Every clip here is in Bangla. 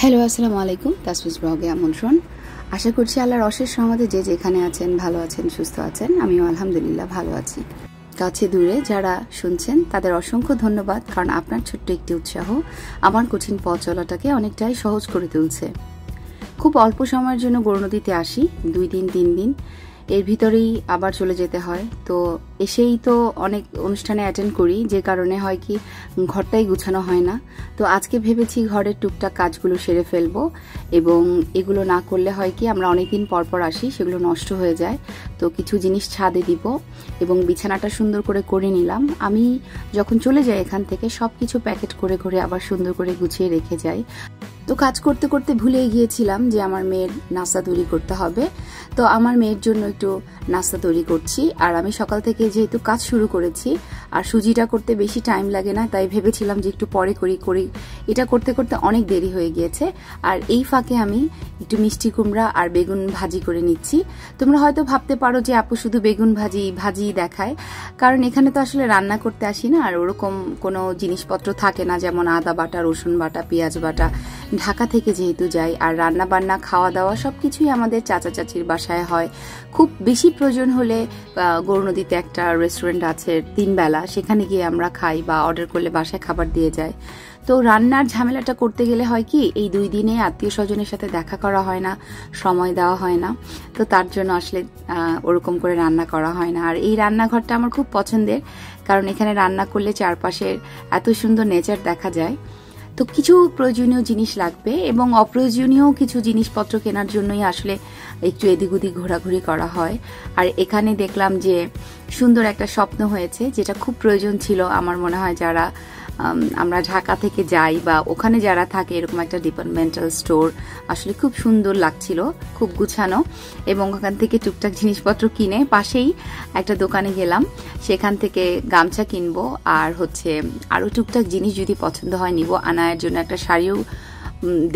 হ্যালো, আসসালামু আলাইকুম। তাসফিজ ব্লগে আমন্ত্রণ। আশা করছি আল্লাহর অশেষ রহমতে যে যেখানে আছেন ভালো আছেন, সুস্থ আছেন। আমিও আলহামদুলিল্লাহ ভালো আছি। কাছে দূরে যারা শুনছেন তাদের অসংখ্য ধন্যবাদ, কারণ আপনার ছোট্ট একটি উৎসাহ আমার কঠিন পথ চলাটাকে অনেকটাই সহজ করে তুলছে। খুব অল্প সময়ের জন্য গৌরনদীতে আসি, 2 দিন 3 দিন, এর ভিতরেই আবার চলে যেতে হয়। তো এসেই তো অনেক অনুষ্ঠানে অ্যাটেন্ড করি, যে কারণে হয় কি ঘরটাই গুছানো হয় না। তো আজকে ভেবেছি ঘরের টুকটাক কাজগুলো সেরে ফেলবো, এবং এগুলো না করলে হয় কি আমরা অনেকদিন পর পর আসি, সেগুলো নষ্ট হয়ে যায়। তো কিছু জিনিস ছাদে দিব এবং বিছানাটা সুন্দর করে নিলাম। আমি যখন চলে যাই এখান থেকে সব কিছু প্যাকেট করে আবার সুন্দর করে গুছিয়ে রেখে যাই। তো কাজ করতে করতে ভুলে গিয়েছিলাম যে আমার মেয়ের নাস্তা তৈরি করতে হবে। তো আমার মেয়ের জন্য একটু নাস্তা তৈরি করছি। আর আমি সকাল থেকে যেহেতু কাজ শুরু করেছি, আর সুজিটা করতে বেশি টাইম লাগে না, তাই ভেবেছিলাম যে একটু পরে করি। এটা করতে করতে অনেক দেরি হয়ে গিয়েছে। আর এই ফাঁকে আমি একটু মিষ্টি কুমড়া আর বেগুন ভাজি করে নিচ্ছি। তোমরা হয়তো ভাবতে পারো যে আপু শুধু বেগুন ভাজি দেখায়, কারণ এখানে তো আসলে রান্না করতে আসি না, আর ওরকম কোনো জিনিসপত্র থাকে না, যেমন আদা বাটা, রসুন বাটা, পেঁয়াজ বাটা। ঢাকা থেকে যেহেতু যাই, আর রান্না বান্না খাওয়া দাওয়া সবকিছুই আমাদের চাচা চাচির বাসায় হয়। খুব বেশি প্রয়োজন হলে গৌরনদীতে একটা রেস্টুরেন্ট আছে 3 বেলা, সেখানে গিয়ে আমরা খাই বা অর্ডার করলে বাসায় খাবার দিয়ে যায়। তো রান্নার ঝামেলাটা করতে গেলে হয় কি এই 2 দিনে আত্মীয় স্বজনের সাথে দেখা করা হয় না, সময় দেওয়া হয় না। তো তার জন্য আসলে ওরকম করে রান্না করা হয় না। আর এই রান্নাঘরটা আমার খুব পছন্দের, কারণ এখানে রান্না করলে চারপাশের এত সুন্দর নেচার দেখা যায়। তো কিছু প্রয়োজনীয় জিনিস লাগবে এবং অপ্রয়োজনীয় কিছু জিনিসপত্র কেনার জন্যই আসলে একটু এদিক ওদিক ঘোরাঘুরি করা হয়। আর এখানে দেখলাম যে সুন্দর একটা স্বপ্ন হয়েছে, যেটা খুব প্রয়োজন ছিল আমার মনে হয় যারা আমরা ঢাকা থেকে যাই বা ওখানে যারা থাকে। এরকম একটা ডিপার্টমেন্টাল স্টোর আসলে খুব সুন্দর লাগছিল, খুব গুছানো। এবং ওখান থেকে টুকটাক জিনিসপত্র কিনে পাশেই একটা দোকানে গেলাম, সেখান থেকে গামছা কিনবো আর আরো টুকটাক জিনিস যদি পছন্দ হয় নিব। আনায়ের জন্য একটা শাড়িও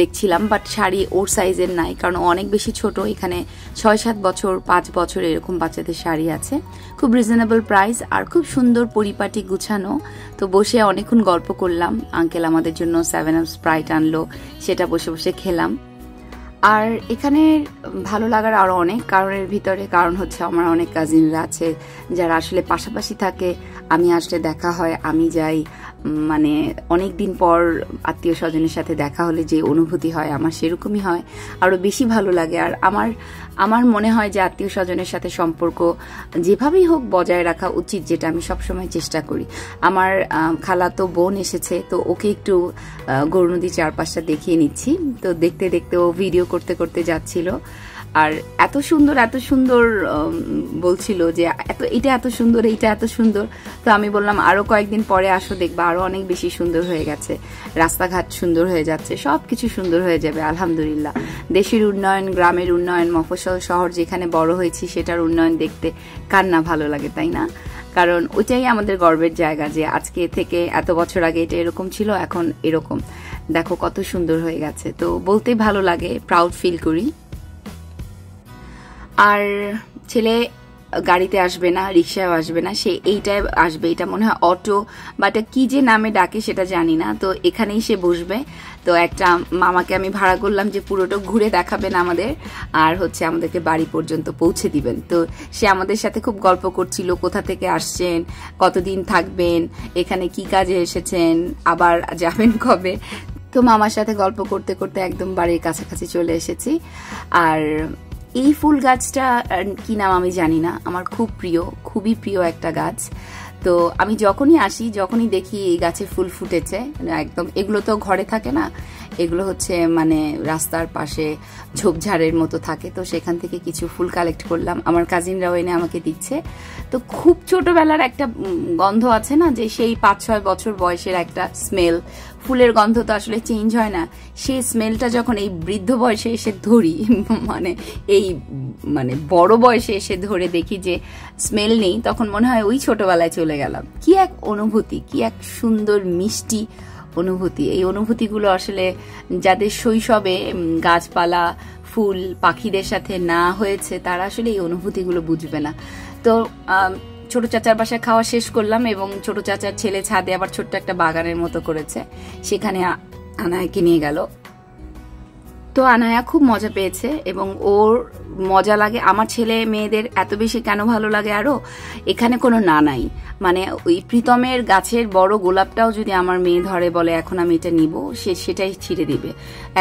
দেখছিলাম, বাট শাড়ি ওর সাইজের নাই, কারণ অনেক বেশি ছোট। এখানে 6-7 বছর 5 বছর এরকম বাচ্চাদের শাড়ি আছে, খুব রিজনেবল প্রাইস আর খুব সুন্দর পরিপাটি গুছানো। তো বসে অনেকক্ষণ গল্প করলাম। আঙ্কেল আমাদের জন্য 7 স্প্রাইট আনলো, সেটা বসে বসে খেলাম। আর এখানে ভালো লাগার আরো অনেক কারণের ভিতরে কারণ হচ্ছে আমার অনেক কাজিনরা আছে যারা আসলে পাশাপাশি থাকে। আমি আসলে দেখা হয়, আমি যাই, মানে অনেক দিন পর আত্মীয় স্বজনের সাথে দেখা হলে যে অনুভূতি হয় আমার সেরকমই হয়, আরো বেশি ভালো লাগে। আর আমার মনে হয় যে আত্মীয় স্বজনের সাথে সম্পর্ক যেভাবেই হোক বজায় রাখা উচিত, যেটা আমি সবসময় চেষ্টা করি। আমার খালাতো বোন এসেছে, তো ওকে একটু গৌরনদী চারপাশটা দেখিয়ে নিচ্ছি। তো দেখতে দেখতে ও ভিডিও করতে যাচ্ছিল, আর এত সুন্দর বলছিল যে এটা এত সুন্দর, এইটা এত সুন্দর। তো আমি বললাম আরো কয়েকদিন পরে আসো, দেখবা আরো অনেক বেশি সুন্দর হয়ে গেছে, রাস্তাঘাট সুন্দর হয়ে যাচ্ছে, সবকিছু সুন্দর হয়ে যাবে আলহামদুলিল্লাহ। দেশের উন্নয়ন, গ্রামের উন্নয়ন, মফস্বল শহর যেখানে বড় হয়েছি সেটার উন্নয়ন দেখতে কার না ভালো লাগে, তাই না? কারণ ওইটাই আমাদের গর্বের জায়গা যে আজকে থেকে এত বছর আগে এটা এরকম ছিল, এখন এরকম দেখো কত সুন্দর হয়ে গেছে। তো বলতেই ভালো লাগে, প্রাউড ফিল করি। আর ছেলে গাড়িতে আসবে না, রিক্সায় আসবে না, সে এইটাই আসবে। এটা মনে হয় অটো বা এটা কি যে নামে ডাকে সেটা জানি না। তো এখানেই সে বসবে। তো একটা মামাকে আমি ভাড়া করলাম যে পুরোটা ঘুরে দেখাবেন আমাদের, আর আমাদেরকে বাড়ি পর্যন্ত পৌঁছে দিবেন। তো সে আমাদের সাথে খুব গল্প করছিল, কোথা থেকে আসছেন, কতদিন থাকবেন, এখানে কি কাজে এসেছেন, আবার যাবেন কবে। তো মামার সাথে গল্প করতে করতে একদম বাড়ির কাছাকাছি চলে এসেছি। আর এই ফুল গাছটা কি নাম আমি জানি না, আমার খুব প্রিয়, খুবই প্রিয় একটা গাছ। তো আমি যখনই আসি, যখনই দেখি এই গাছে ফুল ফুটেছে, একদম এগুলো তো ঘরে থাকে না, এগুলো মানে রাস্তার পাশে ঝোপঝাড়ের মতো থাকে। তো সেখান থেকে কিছু ফুল কালেক্ট করলাম, আমার কাজিনরাও এনে আমাকে দিচ্ছে। তো খুব ছোটবেলার একটা গন্ধ আছে না, যে সেই 5-6 বছর বয়সের একটা স্মেল, ফুলের গন্ধ তো আসলে চেঞ্জ হয় না। সেই স্মেলটা যখন এই বৃদ্ধ বয়সে এসে ধরি, মানে বড় বয়সে এসে ধরে দেখি যে স্মেল নেই, তখন মনে হয় ওই ছোটবেলায় চলে গেলাম। কি এক অনুভূতি, কি এক সুন্দর মিষ্টি অনুভূতি। এই অনুভূতিগুলো আসলে যাদের শৈশবে গাছপালা, ফুল, পাখিদের সাথে না হয়েছে তারা আসলে এই অনুভূতিগুলো বুঝবে না। তো ছোট চাচার বাসায় খাওয়া শেষ করলাম, এবং ছোট চাচার ছেলে ছাদে আবার ছোট্ট একটা বাগানের মতো করেছে, সেখানে আনায়কে নিয়ে গেল। তো আনায়া খুব মজা পেয়েছে এবং ওর মজা লাগে। আমার ছেলে মেয়েদের এত বেশি কেন ভালো লাগে আরো, এখানে কোনো না নাই, মানে ওই প্রীতমের গাছের বড় গোলাপটাও যদি আমার মেয়ে ধরে বলে এখন আমি এটা নিব, সে সেটাই ছিঁড়ে দিবে।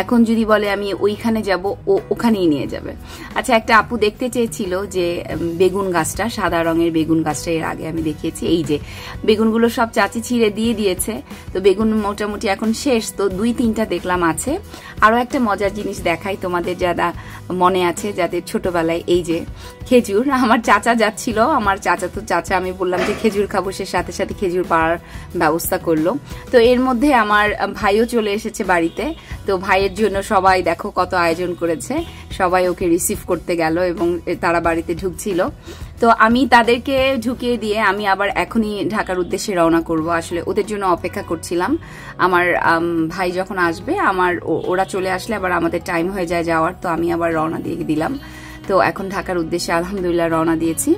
এখন যদি বলে আমি ওইখানে যাব, ও ওখানেই নিয়ে যাবে। আচ্ছা, একটা আপু দেখতে চেয়েছিল যে বেগুন গাছটা, সাদা রঙের বেগুন গাছটা এর আগে আমি দেখিয়েছি। এই যে বেগুনগুলো সব চাচি ছিঁড়ে দিয়ে দিয়েছে, তো বেগুন মোটামুটি এখন শেষ, তো 2-3টা দেখলাম আছে। আরো একটা মজার জিনিস দেখাই তোমাদের, যারা মনে আছে যাদের ছোটবেলায়, এই যে খেজুর, আমার চাচা যাচ্ছিল, আমার চাচা তো চাচা, আমি বললাম যে খেজুর খাবো, সে সাথে সাথে খেজুর পাড়ার ব্যবস্থা করলো। তো এর মধ্যে আমার ভাইও চলে এসেছে বাড়িতে, তো ভাইয়ের জন্য সবাই দেখো কত আয়োজন করেছে, সবাই ওকে রিসিভ করতে গেল এবং তারা বাড়িতে ঢুকছিল। তো আমি তাদেরকে ঢুকিয়ে দিয়ে আমি আবার এখনই ঢাকার উদ্দেশ্যে রওনা করব। আসলে ওদের জন্য অপেক্ষা করছিলাম, আমার ভাই যখন আসবে, ওরা চলে আসলে আবার আমাদের টাইম হয়ে যায় যাওয়ার, তো আমি আবার রওনা দিয়ে দিলাম। তো এখন ঢাকার উদ্দেশ্যে আলহামদুলিল্লাহ রওনা দিয়েছি।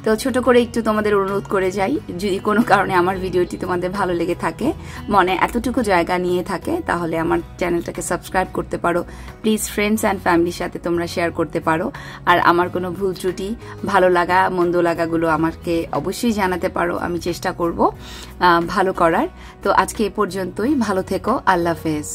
তো ছোট করে একটু তোমাদের অনুরোধ করে যাই, যদি কোনো কারণে আমার ভিডিওটি তোমাদের ভালো লেগে থাকে, মনে এতটুকু জায়গা নিয়ে থাকে, তাহলে আমার চ্যানেলটাকে সাবস্ক্রাইব করতে পারো প্লিজ। ফ্রেন্ডস অ্যান্ড ফ্যামিলির সাথে তোমরা শেয়ার করতে পারো। আর আমার কোনো ভুল ত্রুটি, ভালো লাগা মন্দ লাগাগুলো আমাকে অবশ্যই জানাতে পারো, আমি চেষ্টা করব ভালো করার। তো আজকে এ পর্যন্তই, ভালো থেকো, আল্লাহ হাফেজ।